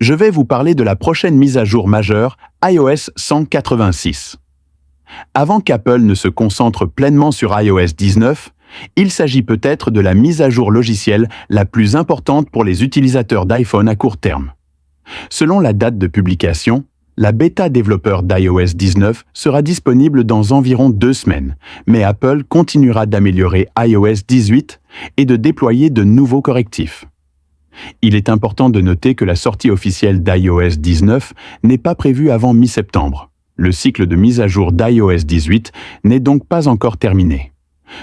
je vais vous parler de la prochaine mise à jour majeure, iOS 186. Avant qu'Apple ne se concentre pleinement sur iOS 19, il s'agit peut-être de la mise à jour logicielle la plus importante pour les utilisateurs d'iPhone à court terme. Selon la date de publication, la bêta développeur d'iOS 19 sera disponible dans environ 2 semaines, mais Apple continuera d'améliorer iOS 18 et de déployer de nouveaux correctifs. Il est important de noter que la sortie officielle d'iOS 19 n'est pas prévue avant mi-septembre. Le cycle de mise à jour d'iOS 18 n'est donc pas encore terminé.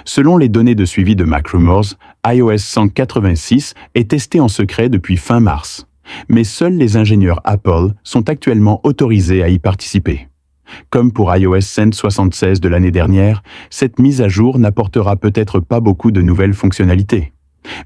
Selon les données de suivi de MacRumors, iOS 186 est testé en secret depuis fin mars. Mais seuls les ingénieurs Apple sont actuellement autorisés à y participer. Comme pour iOS 176 de l'année dernière, cette mise à jour n'apportera peut-être pas beaucoup de nouvelles fonctionnalités.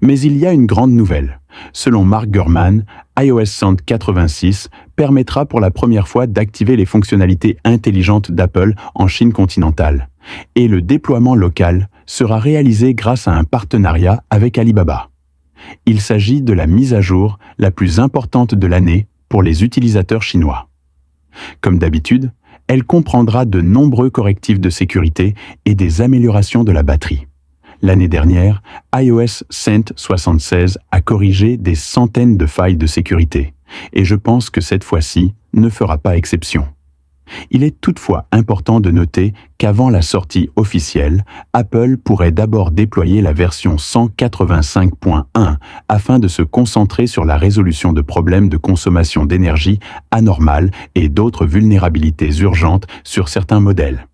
Mais il y a une grande nouvelle. Selon Mark Gurman, iOS 186 permettra pour la première fois d'activer les fonctionnalités intelligentes d'Apple en Chine continentale. Et le déploiement local sera réalisé grâce à un partenariat avec Alibaba. Il s'agit de la mise à jour la plus importante de l'année pour les utilisateurs chinois. Comme d'habitude, elle comprendra de nombreux correctifs de sécurité et des améliorations de la batterie. L'année dernière, iOS 176 a corrigé des centaines de failles de sécurité, et je pense que cette fois-ci ne fera pas exception. Il est toutefois important de noter qu'avant la sortie officielle, Apple pourrait d'abord déployer la version 185.1 afin de se concentrer sur la résolution de problèmes de consommation d'énergie anormale et d'autres vulnérabilités urgentes sur certains modèles.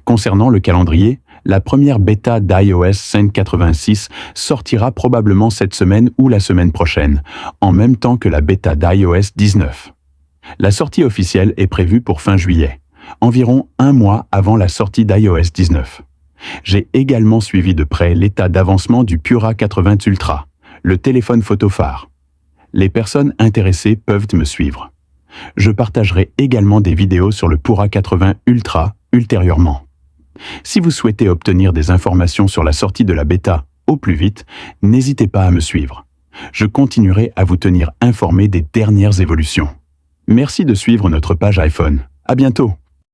Concernant le calendrier, la première bêta d'iOS 186 sortira probablement cette semaine ou la semaine prochaine, en même temps que la bêta d'iOS 19. La sortie officielle est prévue pour fin juillet, environ un mois avant la sortie d'iOS 19. J'ai également suivi de près l'état d'avancement du Pura 80 Ultra, le téléphone photo phare. Les personnes intéressées peuvent me suivre. Je partagerai également des vidéos sur le Pura 80 Ultra ultérieurement. Si vous souhaitez obtenir des informations sur la sortie de la bêta au plus vite, n'hésitez pas à me suivre. Je continuerai à vous tenir informé des dernières évolutions. Merci de suivre notre page iPhone. À bientôt!